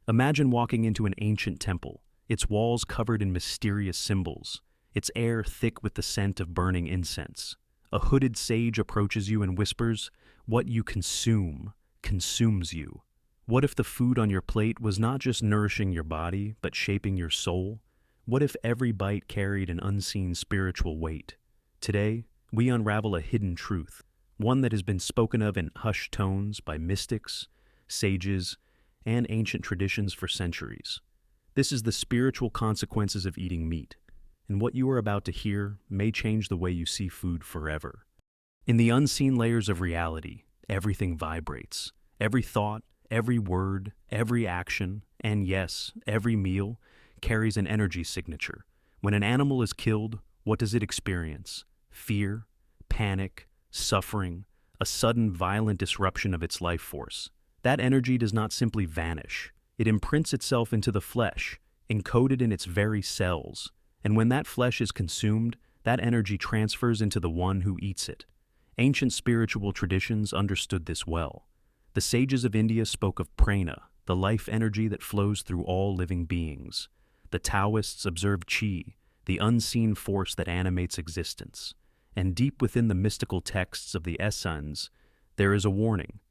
Imagine walking into an ancient temple, its walls covered in mysterious symbols, its air thick with the scent of burning incense. A hooded sage approaches you and whispers, "What you consume consumes you." What if the food on your plate was not just nourishing your body, but shaping your soul? What if every bite carried an unseen spiritual weight? Today, we unravel a hidden truth, one that has been spoken of in hushed tones by mystics, sages, and ancient traditions for centuries. This is the spiritual consequences of eating meat, and what you are about to hear may change the way you see food forever. In the unseen layers of reality, everything vibrates. Every thought, every word, every action, and yes, every meal carries an energy signature. When an animal is killed, what does it experience? Fear, panic, suffering, a sudden violent disruption of its life force. That energy does not simply vanish. It imprints itself into the flesh, encoded in its very cells. And when that flesh is consumed, that energy transfers into the one who eats it. Ancient spiritual traditions understood this well. The sages of India spoke of prana, the life energy that flows through all living beings. The Taoists observed qi, the unseen force that animates existence. And deep within the mystical texts of the Essenes, there is a warning.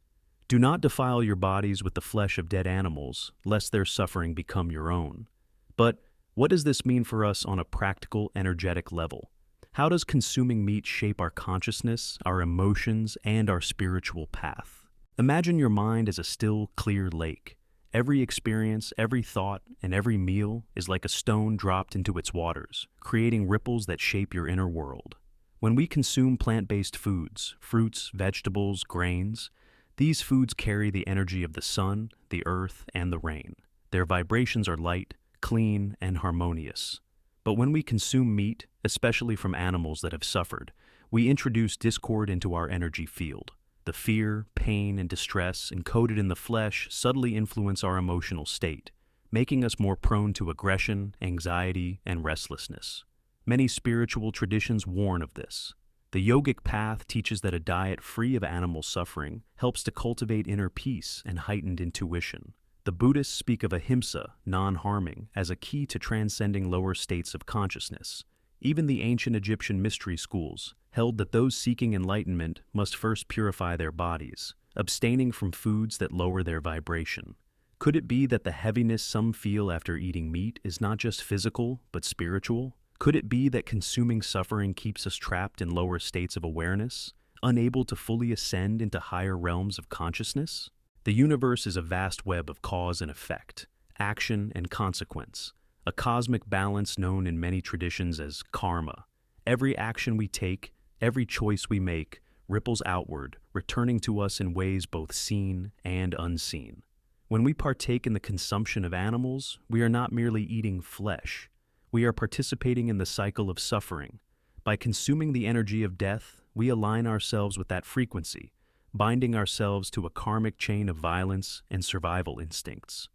Do not defile your bodies with the flesh of dead animals, lest their suffering become your own. But what does this mean for us on a practical, energetic level? How does consuming meat shape our consciousness, our emotions, and our spiritual path? Imagine your mind as a still, clear lake. Every experience, every thought, and every meal is like a stone dropped into its waters, creating ripples that shape your inner world. When we consume plant-based foods, fruits, vegetables, grains, these foods carry the energy of the sun, the earth, and the rain. Their vibrations are light, clean, and harmonious. But when we consume meat, especially from animals that have suffered, we introduce discord into our energy field. The fear, pain, and distress encoded in the flesh subtly influence our emotional state, making us more prone to aggression, anxiety, and restlessness. Many spiritual traditions warn of this. The yogic path teaches that a diet free of animal suffering helps to cultivate inner peace and heightened intuition. The Buddhists speak of ahimsa, non-harming, as a key to transcending lower states of consciousness. Even the ancient Egyptian mystery schools held that those seeking enlightenment must first purify their bodies, abstaining from foods that lower their vibration. Could it be that the heaviness some feel after eating meat is not just physical, but spiritual? Could it be that consuming suffering keeps us trapped in lower states of awareness, unable to fully ascend into higher realms of consciousness? The universe is a vast web of cause and effect, action and consequence, a cosmic balance known in many traditions as karma. Every action we take, every choice we make, ripples outward, returning to us in ways both seen and unseen. When we partake in the consumption of animals, we are not merely eating flesh. We are participating in the cycle of suffering. By consuming the energy of death, we align ourselves with that frequency, binding ourselves to a karmic chain of violence and survival instincts.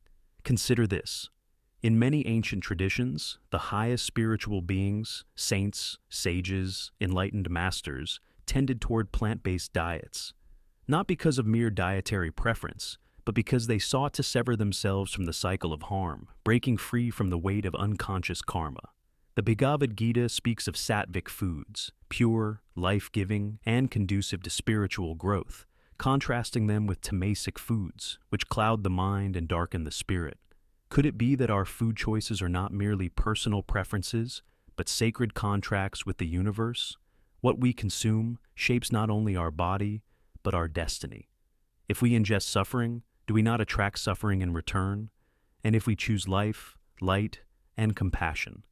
Consider this. In many ancient traditions, the highest spiritual beings, saints, sages, enlightened masters, tended toward plant-based diets, not because of mere dietary preference, but because they sought to sever themselves from the cycle of harm, breaking free from the weight of unconscious karma. The Bhagavad Gita speaks of sattvic foods, pure, life-giving, and conducive to spiritual growth, contrasting them with tamasic foods, which cloud the mind and darken the spirit. Could it be that our food choices are not merely personal preferences, but sacred contracts with the universe? What we consume shapes not only our body, but our destiny. If we ingest suffering, do we not attract suffering in return? And if we choose life, light, and compassion,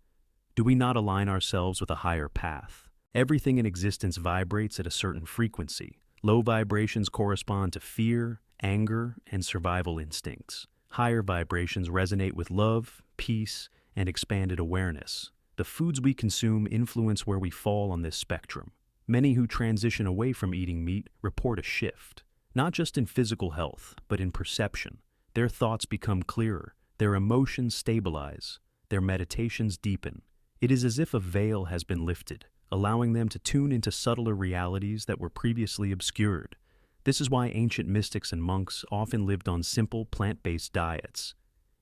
do we not align ourselves with a higher path? Everything in existence vibrates at a certain frequency. Low vibrations correspond to fear, anger, and survival instincts. Higher vibrations resonate with love, peace, and expanded awareness. The foods we consume influence where we fall on this spectrum. Many who transition away from eating meat report a shift, not just in physical health, but in perception. Their thoughts become clearer, their emotions stabilize, their meditations deepen. It is as if a veil has been lifted, allowing them to tune into subtler realities that were previously obscured. This is why ancient mystics and monks often lived on simple plant-based diets.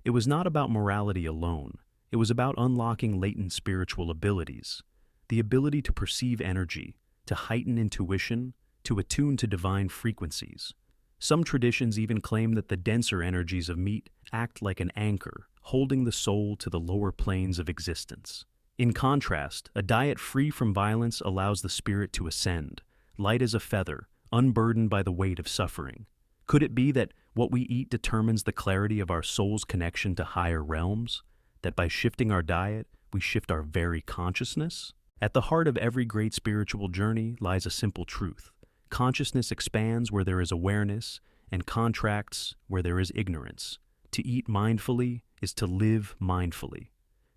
It It was not about morality alone. It was about unlocking latent spiritual abilities, the ability to perceive energy, to heighten intuition, to attune to divine frequencies. Some traditions even claim that the denser energies of meat act like an anchor, holding the soul to the lower planes of existence. In contrast, a diet free from violence allows the spirit to ascend, light as a feather, unburdened by the weight of suffering. Could it be that what we eat determines the clarity of our soul's connection to higher realms? That by shifting our diet, we shift our very consciousness? At the heart of every great spiritual journey lies a simple truth. Consciousness expands where there is awareness and contracts where there is ignorance. To eat mindfully is to live mindfully.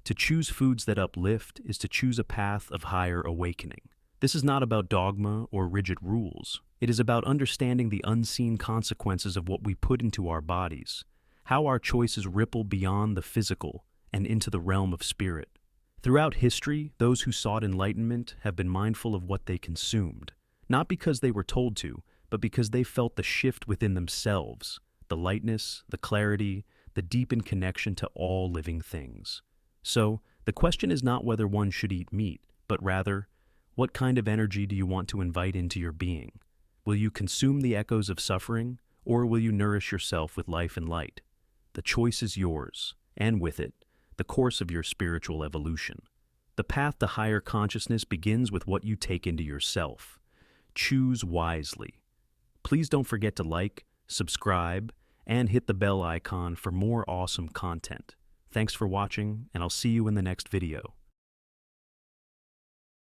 To choose foods that uplift is to choose a path of higher awakening. This is not about dogma or rigid rules. It is about understanding the unseen consequences of what we put into our bodies, how our choices ripple beyond the physical and into the realm of spirit. Throughout history, those who sought enlightenment have been mindful of what they consumed, not because they were told to, but because they felt the shift within themselves, the lightness, the clarity, the deepened connection to all living things. So, the question is not whether one should eat meat, but rather, what kind of energy do you want to invite into your being? Will you consume the echoes of suffering, or will you nourish yourself with life and light? The choice is yours, and with it, the course of your spiritual evolution. The path to higher consciousness begins with what you take into yourself. Choose wisely. Please don't forget to like, subscribe, and hit the bell icon for more awesome content. Thanks for watching, and I'll see you in the next video.